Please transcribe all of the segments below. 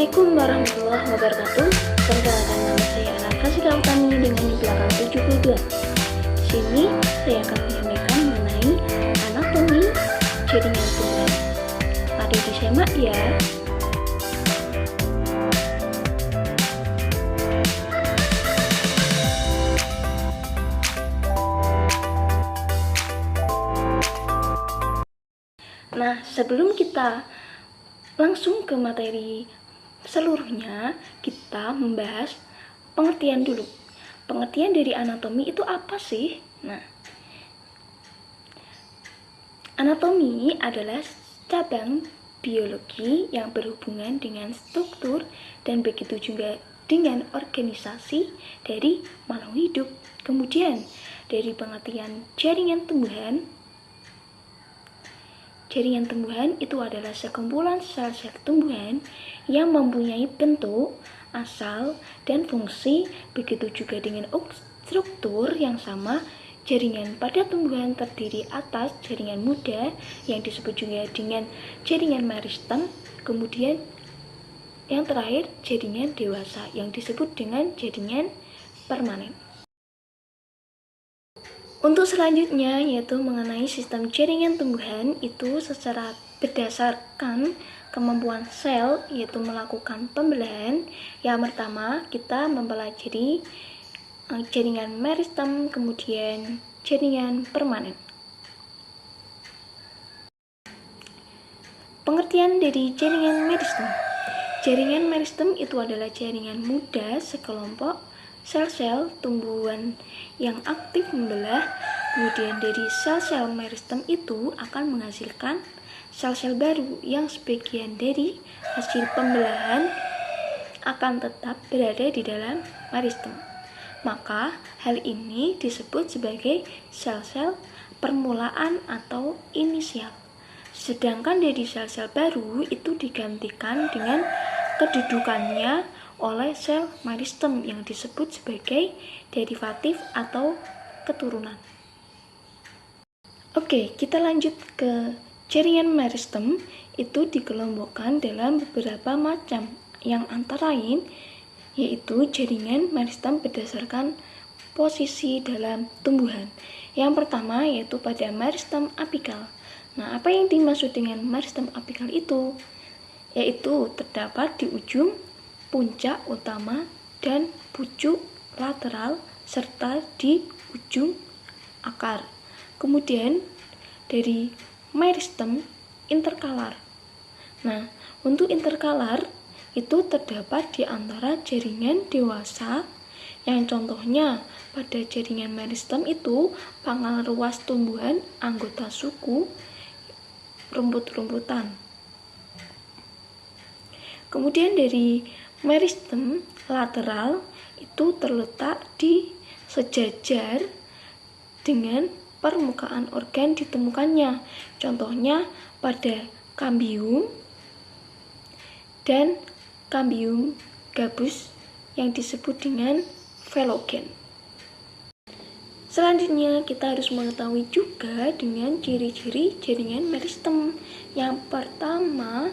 Assalamualaikum warahmatullahi wabarakatuh. Perkenalkan, nama saya Anastasi Utami dengan di belakang 72. Di sini saya akan menyampaikan mengenai anatomi jaringan tulang. Mari disimak ya. Nah, sebelum kita langsung ke materi seluruhnya, kita membahas pengertian dulu. Pengertian dari anatomi itu apa sih? Nah, anatomi adalah cabang biologi yang berhubungan dengan struktur dan begitu juga dengan organisasi dari makhluk hidup. Kemudian, dari pengertian jaringan tumbuhan itu adalah sekumpulan sel-sel tumbuhan yang mempunyai bentuk, asal, dan fungsi, begitu juga dengan struktur yang sama. Jaringan pada tumbuhan terdiri atas jaringan muda yang disebut juga dengan jaringan meristem, kemudian yang terakhir jaringan dewasa yang disebut dengan jaringan permanen. Untuk selanjutnya yaitu mengenai sistem jaringan tumbuhan itu secara berdasarkan kemampuan sel yaitu melakukan pembelahan. Yang pertama kita mempelajari jaringan meristem, kemudian jaringan permanen. Pengertian dari jaringan meristem. Jaringan meristem itu adalah jaringan muda sekelompok sel-sel tumbuhan yang aktif membelah. Kemudian dari sel-sel meristem itu akan menghasilkan sel-sel baru yang sebagian dari hasil pembelahan akan tetap berada di dalam meristem. Maka hal ini disebut sebagai sel-sel permulaan atau inisial. Sedangkan dari sel-sel baru itu digantikan dengan kedudukannya oleh sel meristem yang disebut sebagai derivatif atau keturunan. Oke, kita lanjut ke jaringan meristem. Itu dikelompokkan dalam beberapa macam, yang antara lain yaitu jaringan meristem berdasarkan posisi dalam tumbuhan. Yang pertama yaitu pada meristem apikal. Nah, apa yang dimaksud dengan meristem apikal itu? Yaitu terdapat di ujung puncak utama dan pucuk lateral serta di ujung akar. Kemudian dari meristem interkalar. Nah, untuk interkalar itu terdapat di antara jaringan dewasa yang contohnya pada jaringan meristem itu pangkal ruas tumbuhan anggota suku rumput-rumputan. Kemudian dari meristem lateral itu terletak di sejajar dengan permukaan organ ditemukannya. Contohnya pada kambium dan kambium gabus yang disebut dengan velogen. Selanjutnya kita harus mengetahui juga dengan ciri-ciri jaringan meristem. Yang pertama,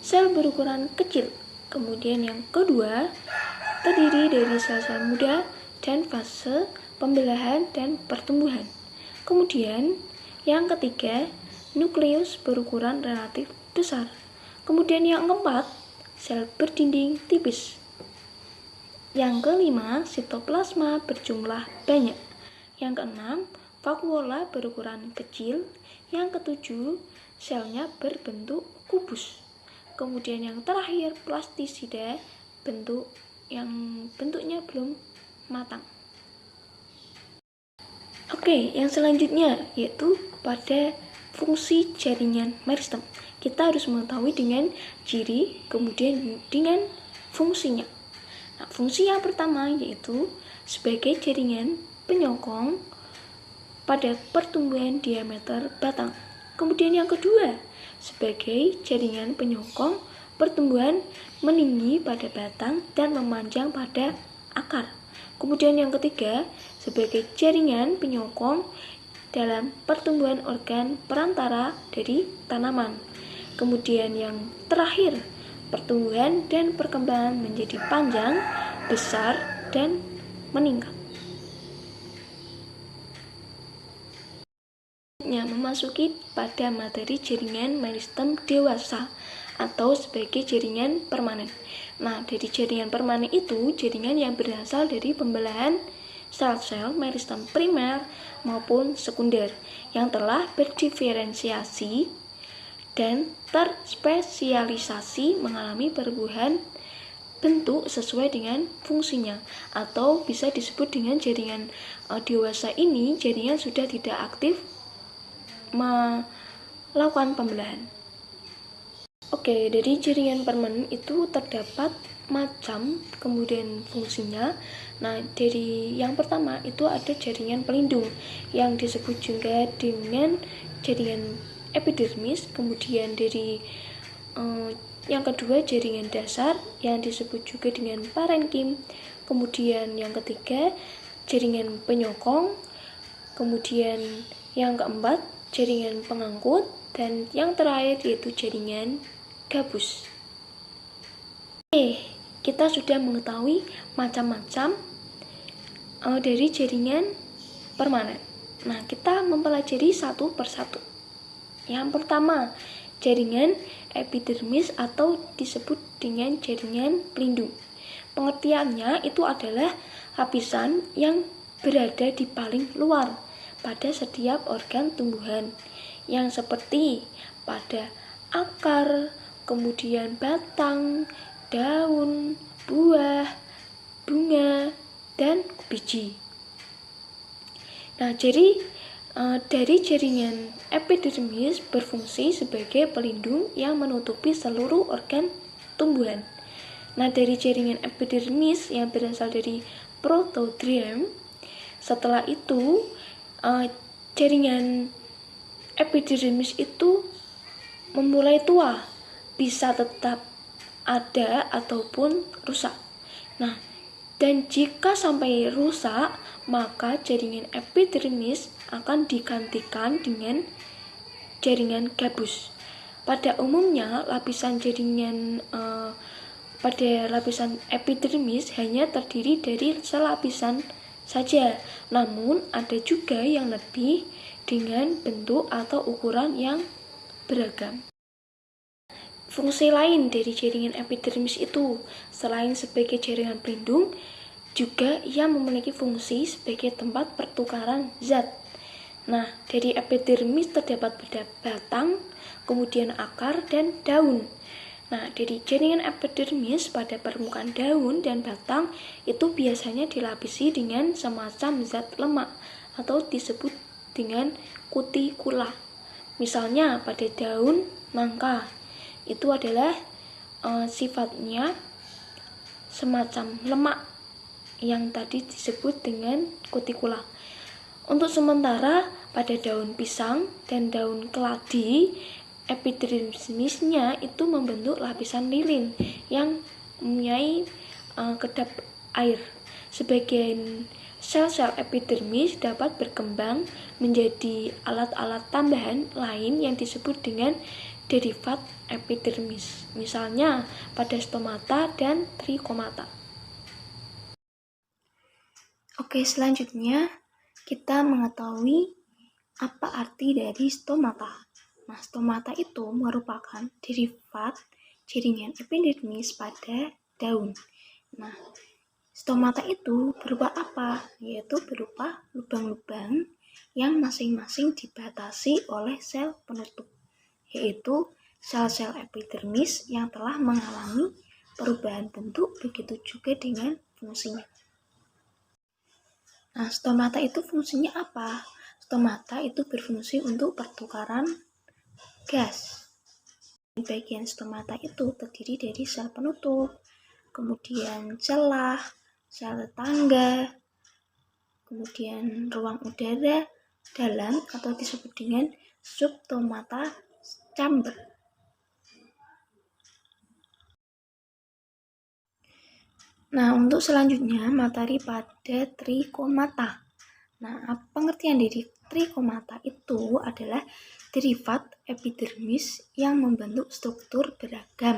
sel berukuran kecil. Kemudian yang kedua, terdiri dari sel-sel muda dan fase pembelahan dan pertumbuhan. Kemudian yang ketiga, nukleus berukuran relatif besar. Kemudian yang keempat, sel berdinding tipis. Yang kelima, sitoplasma berjumlah banyak. Yang keenam, vakuola berukuran kecil. Yang ketujuh, selnya berbentuk kubus. Kemudian yang terakhir, plastisida bentuknya belum matang. Oke, yang selanjutnya yaitu pada fungsi jaringan meristem. Kita harus mengetahui dengan ciri, kemudian dengan fungsinya. Nah, fungsi yang pertama yaitu sebagai jaringan penyokong pada pertumbuhan diameter batang. Kemudian yang kedua, sebagai jaringan penyokong pertumbuhan meninggi pada batang dan memanjang pada akar. Kemudian yang ketiga, sebagai jaringan penyokong dalam pertumbuhan organ perantara dari tanaman. Kemudian yang terakhir, pertumbuhan dan perkembangan menjadi panjang, besar, dan meningkat. Memasuki pada materi jaringan meristem dewasa atau sebagai jaringan permanen. Nah, dari jaringan permanen itu jaringan yang berasal dari pembelahan sel-sel meristem primer maupun sekunder yang telah berdiferensiasi dan terspesialisasi mengalami perubahan bentuk sesuai dengan fungsinya, atau bisa disebut dengan jaringan dewasa ini jaringan sudah tidak aktif melakukan pembelahan. Oke, dari jaringan permanen itu terdapat macam, kemudian fungsinya. Nah, dari yang pertama itu ada jaringan pelindung yang disebut juga dengan jaringan epidermis, kemudian dari yang kedua jaringan dasar yang disebut juga dengan parenkim, kemudian yang ketiga jaringan penyokong, kemudian yang keempat jaringan pengangkut, dan yang terakhir yaitu jaringan gabus. Oke, kita sudah mengetahui macam-macam dari jaringan permanen. Nah, kita mempelajari satu persatu. Yang pertama, jaringan epidermis atau disebut dengan jaringan pelindung. Pengertiannya itu adalah lapisan yang berada di paling luar pada setiap organ tumbuhan, yang seperti pada akar, kemudian batang, daun, buah, bunga, dan biji. Nah, jadi dari jaringan epidermis berfungsi sebagai pelindung yang menutupi seluruh organ tumbuhan. Nah, dari jaringan epidermis yang berasal dari protodrem, setelah itu jaringan epidermis itu memulai tua, bisa tetap ada ataupun rusak. Nah, dan jika sampai rusak, maka jaringan epidermis akan digantikan dengan jaringan gabus. Pada umumnya, pada lapisan epidermis hanya terdiri dari selapisan saja, namun ada juga yang lebih dengan bentuk atau ukuran yang beragam. Fungsi lain dari jaringan epidermis itu, selain sebagai jaringan pelindung, juga ia memiliki fungsi sebagai tempat pertukaran zat. Nah, dari epidermis terdapat pada batang, kemudian akar, dan daun. Nah, dari jaringan epidermis pada permukaan daun dan batang itu biasanya dilapisi dengan semacam zat lemak atau disebut dengan kutikula. Misalnya pada daun nangka, itu adalah sifatnya semacam lemak yang tadi disebut dengan kutikula. Untuk sementara pada daun pisang dan daun keladi, epidermisnya itu membentuk lapisan lilin yang mempunyai kedap air. Sebagian sel-sel epidermis dapat berkembang menjadi alat-alat tambahan lain yang disebut dengan derivat epidermis, misalnya pada stomata dan trichomata. Oke, selanjutnya kita mengetahui apa arti dari stomata. Nah, stomata itu merupakan derivat jaringan epidermis pada daun. Nah, stomata itu berupa apa? Yaitu berupa lubang-lubang yang masing-masing dibatasi oleh sel penutup, yaitu sel-sel epidermis yang telah mengalami perubahan bentuk, begitu juga dengan fungsinya. Nah, stomata itu fungsinya apa? Stomata itu berfungsi untuk pertukaran gas. Bagian stomata itu terdiri dari sel penutup, kemudian celah, sel tetangga, kemudian ruang udara dalam atau disebut dengan substomata chamber. Nah, untuk selanjutnya materi pada trichomata. Nah, pengertian dari trichomata itu adalah derivat epidermis yang membentuk struktur beragam.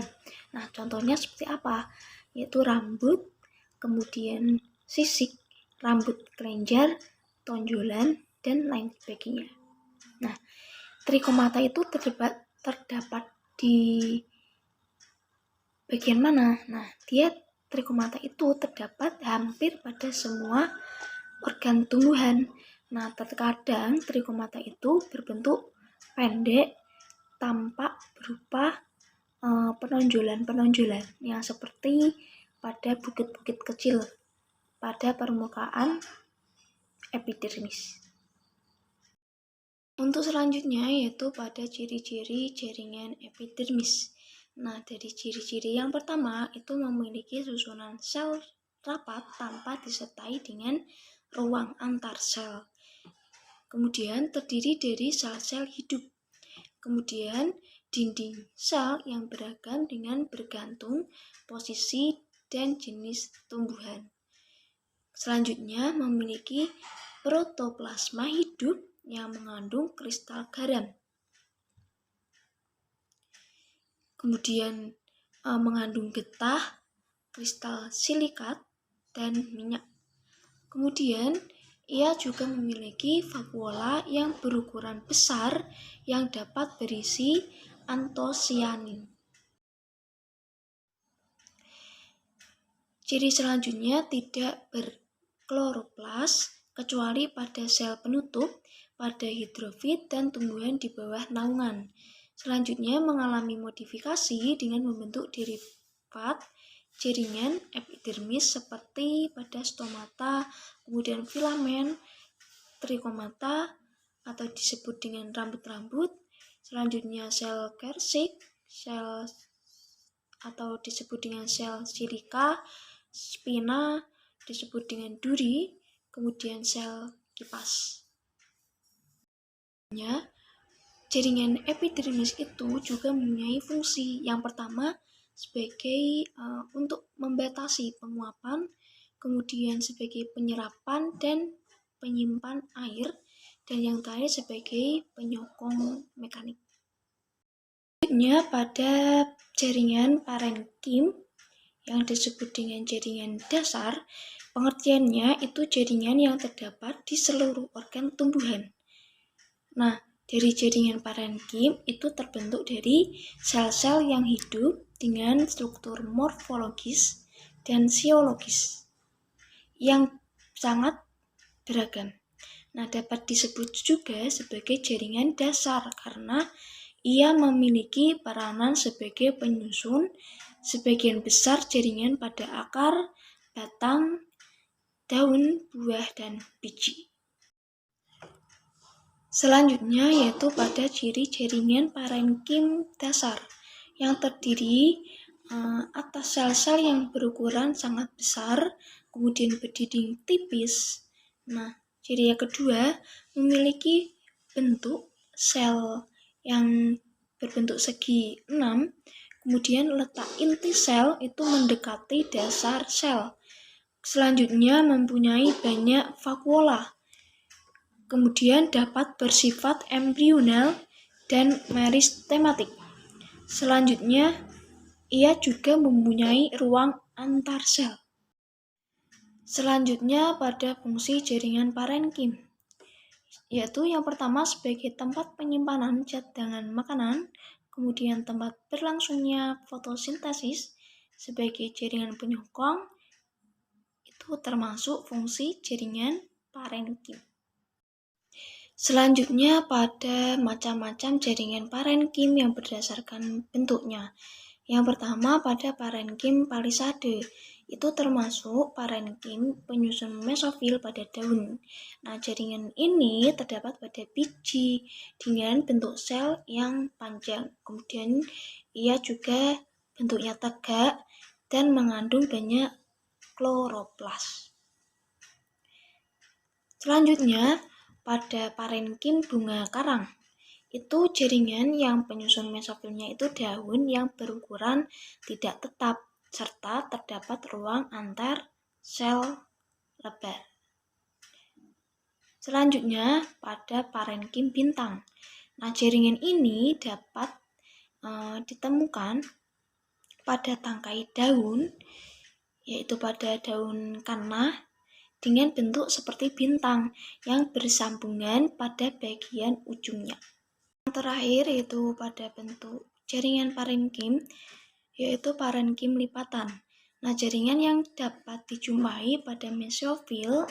Nah, contohnya seperti apa? Yaitu rambut, kemudian sisik, rambut kelenjar, tonjolan, dan lain sebagainya. Nah, trikomata itu terdapat di bagian mana? Nah, trikomata itu terdapat hampir pada semua organ tumbuhan. Nah, terkadang trikomata itu berbentuk pendek, tampak berupa penonjolan-penonjolan yang seperti pada bukit-bukit kecil pada permukaan epidermis. Untuk selanjutnya yaitu pada ciri-ciri jaringan epidermis. Nah, dari ciri-ciri yang pertama itu memiliki susunan sel rapat tanpa disertai dengan ruang antar sel. Kemudian terdiri dari sel-sel hidup. Kemudian dinding sel yang beragam dengan bergantung posisi dan jenis tumbuhan. Selanjutnya memiliki protoplasma hidup yang mengandung kristal garam. Kemudian mengandung getah, kristal silikat, dan minyak. Kemudian ia juga memiliki vakuola yang berukuran besar yang dapat berisi antosianin. Ciri selanjutnya tidak berkloroplas kecuali pada sel penutup, pada hidrofit dan tumbuhan di bawah naungan. Selanjutnya mengalami modifikasi dengan membentuk derivat jaringan epidermis seperti pada stomata, kemudian filamen, trikomata atau disebut dengan rambut-rambut. Selanjutnya sel kersik, sel atau disebut dengan sel silika, spina disebut dengan duri, kemudian sel kipas. Jaringan epidermis itu juga mempunyai fungsi. Yang pertama sebagai untuk membatasi penguapan, kemudian sebagai penyerapan dan penyimpan air, dan yang terakhir sebagai penyokong mekanik. Selanjutnya pada jaringan parenkim yang disebut dengan jaringan dasar, pengertiannya itu jaringan yang terdapat di seluruh organ tumbuhan. Nah, dari jaringan parenkim itu terbentuk dari sel-sel yang hidup dengan struktur morfologis dan siologis yang sangat beragam. Nah, dapat disebut juga sebagai jaringan dasar karena ia memiliki peranan sebagai penyusun sebagian besar jaringan pada akar, batang, daun, buah, dan biji. Selanjutnya yaitu pada ciri jaringan parenkim dasar yang terdiri atas sel-sel yang berukuran sangat besar, kemudian berdinding tipis. Nah, ciri yang kedua memiliki bentuk sel yang berbentuk segi 6, kemudian letak inti sel itu mendekati dasar sel. Selanjutnya mempunyai banyak vakuola. Kemudian dapat bersifat embrional dan meristematik. Selanjutnya, ia juga mempunyai ruang antar sel. Selanjutnya pada fungsi jaringan parenkim, yaitu yang pertama sebagai tempat penyimpanan cadangan makanan, kemudian tempat berlangsungnya fotosintesis sebagai jaringan penyokong, itu termasuk fungsi jaringan parenkim. Selanjutnya pada macam-macam jaringan parenkim yang berdasarkan bentuknya. Yang pertama pada parenkim palisade, itu termasuk parenkim penyusun mesofil pada daun. Nah, jaringan ini terdapat pada biji dengan bentuk sel yang panjang. Kemudian ia juga bentuknya tegak dan mengandung banyak kloroplas. Selanjutnya pada parenkim bunga karang, itu jaringan yang penyusun mesofilnya itu daun yang berukuran tidak tetap serta terdapat ruang antar sel lebar. Selanjutnya pada parenkim bintang, Nah, jaringan ini dapat ditemukan pada tangkai daun, yaitu pada daun kanah, dengan bentuk seperti bintang yang bersambungan pada bagian ujungnya. Yang terakhir yaitu pada bentuk jaringan parenkim, yaitu parenkim lipatan. Nah, jaringan yang dapat dijumpai pada mesofil,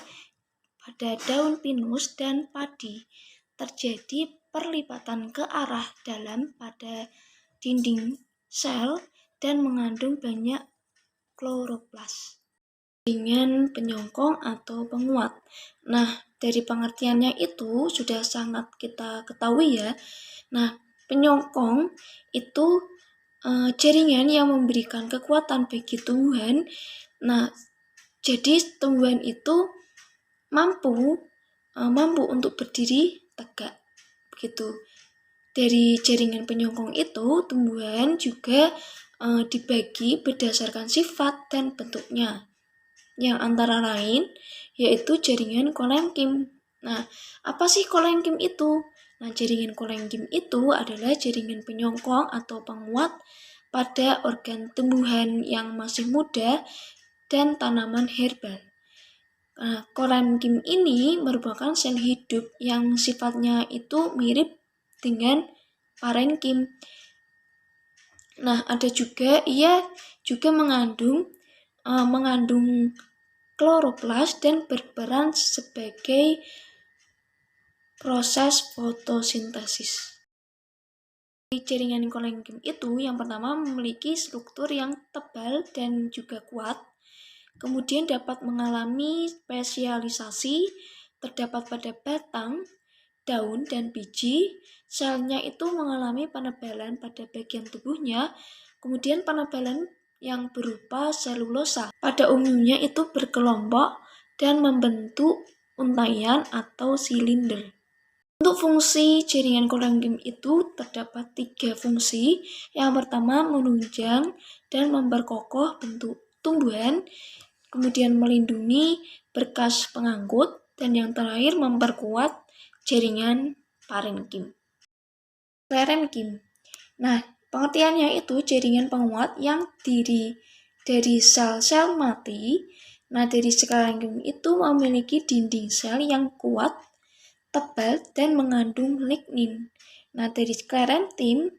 pada daun pinus dan padi, terjadi perlipatan ke arah dalam pada dinding sel dan mengandung banyak kloroplas. Jaringan penyongkong atau penguat. Nah, dari pengertiannya itu sudah sangat kita ketahui ya. Nah, penyongkong itu jaringan yang memberikan kekuatan bagi tumbuhan. Nah, jadi tumbuhan itu mampu untuk berdiri tegak, begitu. Dari jaringan penyongkong itu, tumbuhan juga dibagi berdasarkan sifat dan bentuknya, yang antara lain yaitu jaringan kolenkim. Nah, apa sih kolenkim itu? Nah, jaringan kolenkim itu adalah jaringan penyongkong atau penguat pada organ tumbuhan yang masih muda dan tanaman herbal. Nah, kolenkim ini merupakan sel hidup yang sifatnya itu mirip dengan parenkim. Nah, ia juga mengandung kloroplas dan berperan sebagai proses fotosintesis. Jaringan kolenkim itu yang pertama memiliki struktur yang tebal dan juga kuat, kemudian dapat mengalami spesialisasi, terdapat pada batang, daun, dan biji. Selnya itu mengalami penebalan pada bagian tubuhnya, kemudian penebalan yang berupa selulosa. Pada umumnya itu berkelompok dan membentuk untaian atau silinder. Untuk fungsi jaringan kolenkim itu terdapat 3 fungsi. Yang pertama menunjang dan memperkokoh bentuk tumbuhan, kemudian melindungi berkas pengangkut, dan yang terakhir memperkuat jaringan parenkim. Sklerenkim. Nah, pengertiannya itu jaringan penguat yang diri dari sel-sel mati. Nah, dari sklerenkim itu memiliki dinding sel yang kuat, tebal, dan mengandung lignin. Nah, dari sklerenkim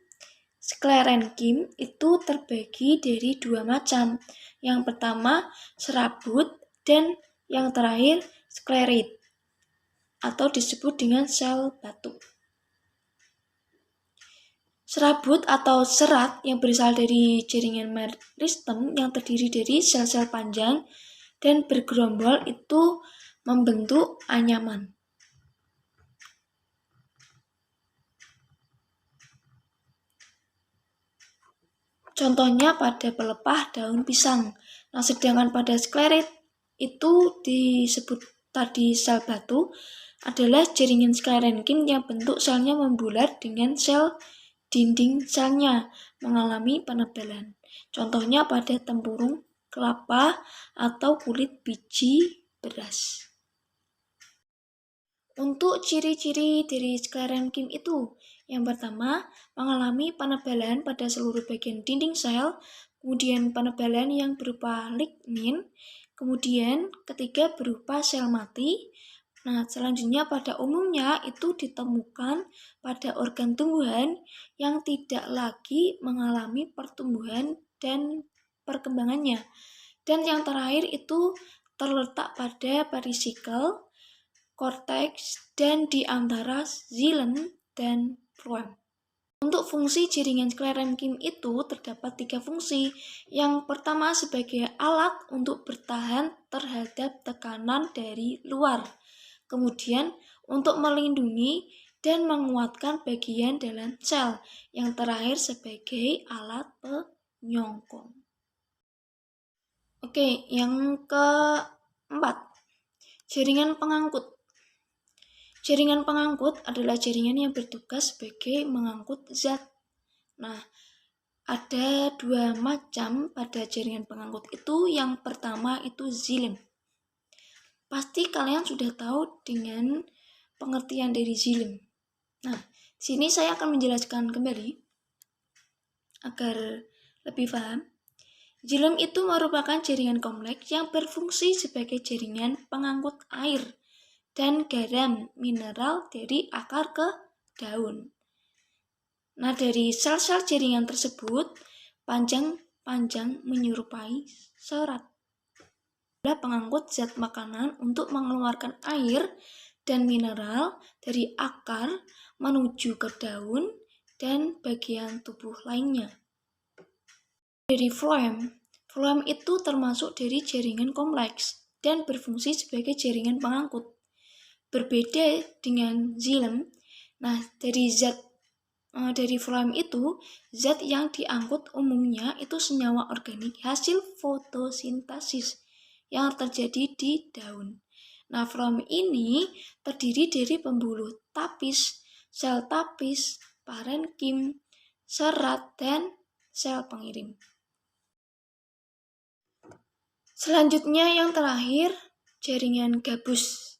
itu terbagi dari 2 macam. Yang pertama serabut dan yang terakhir sklerit atau disebut dengan sel batu. Serabut atau serat yang berasal dari jaringan meristem yang terdiri dari sel-sel panjang dan bergerombol itu membentuk anyaman. Contohnya pada pelepah daun pisang. Nah, sedangkan pada sklerit itu disebut tadi sel batu adalah jaringan sklerenkim yang bentuk selnya membulat dengan sel dinding selnya mengalami penebalan. Contohnya pada tempurung kelapa atau kulit biji beras. Untuk ciri-ciri dari sklerenkim itu, yang pertama, mengalami penebalan pada seluruh bagian dinding sel, kemudian penebalan yang berupa lignin, kemudian ketiga berupa sel mati. Nah, selanjutnya pada umumnya itu ditemukan pada organ tumbuhan yang tidak lagi mengalami pertumbuhan dan perkembangannya. Dan yang terakhir itu terletak pada perisikel, korteks, dan di antara xilem dan phloem. Untuk fungsi jaringan sklerenkim itu terdapat 3 fungsi. Yang pertama sebagai alat untuk bertahan terhadap tekanan dari luar. Kemudian untuk melindungi dan menguatkan bagian dalam sel. Yang terakhir sebagai alat penyongkong. Oke, yang keempat, jaringan pengangkut. Jaringan pengangkut adalah jaringan yang bertugas sebagai mengangkut zat. Nah, ada 2 macam pada jaringan pengangkut itu. Yang pertama itu xilem. Pasti kalian sudah tahu dengan pengertian dari xilem. Nah, Sini saya akan menjelaskan kembali agar lebih paham. Xilem itu merupakan jaringan kompleks yang berfungsi sebagai jaringan pengangkut air dan garam mineral dari akar ke daun. Nah, dari sel-sel jaringan tersebut, panjang menyerupai serat. Adalah pengangkut zat makanan untuk mengeluarkan air dan mineral dari akar menuju ke daun dan bagian tubuh lainnya. Dari Phloem itu termasuk dari jaringan kompleks dan berfungsi sebagai jaringan pengangkut. Berbeda dengan xilem, nah dari phloem itu, zat yang diangkut umumnya itu senyawa organik hasil fotosintesis yang terjadi di daun. Nah, phloem ini terdiri dari pembuluh tapis, sel tapis, parenkim, serat, dan sel pengirim. Selanjutnya yang terakhir, jaringan gabus.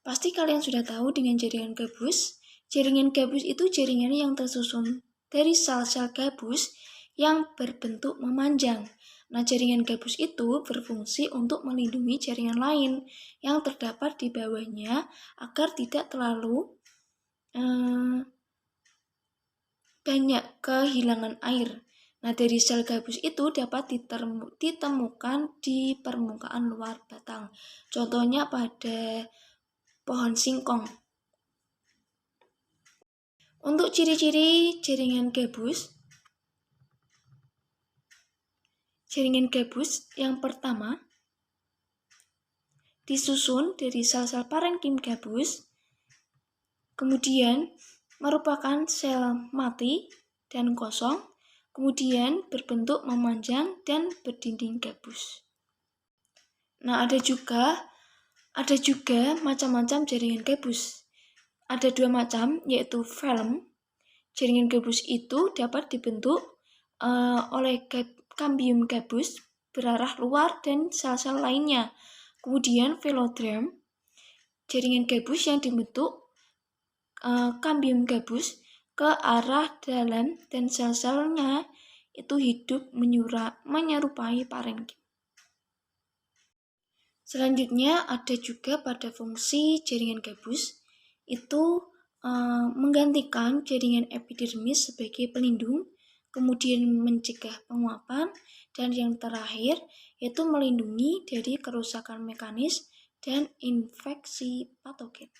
Pasti kalian sudah tahu dengan jaringan gabus. Jaringan gabus itu jaringan yang tersusun dari sel-sel gabus yang berbentuk memanjang. Nah, jaringan gabus itu berfungsi untuk melindungi jaringan lain yang terdapat di bawahnya agar tidak terlalu banyak kehilangan air. Nah, dari sel gabus itu dapat ditemukan di permukaan luar batang. Contohnya pada pohon singkong. Untuk ciri-ciri jaringan gabus yang pertama disusun dari sel-sel parenkim gabus, kemudian merupakan sel mati dan kosong, kemudian berbentuk memanjang dan berdinding gabus. Nah, ada juga macam-macam jaringan gabus. Ada 2 macam, yaitu phloem. Jaringan gabus itu dapat dibentuk oleh kambium gabus berarah luar dan sel-sel lainnya. Kemudian velodrome, jaringan gabus yang dibentuk kambium gabus ke arah dalam dan sel-selnya itu hidup menyerupai parenkim. Selanjutnya ada juga pada fungsi jaringan gabus itu menggantikan jaringan epidermis sebagai pelindung, kemudian mencegah penguapan, dan yang terakhir yaitu melindungi dari kerusakan mekanis dan infeksi patogen.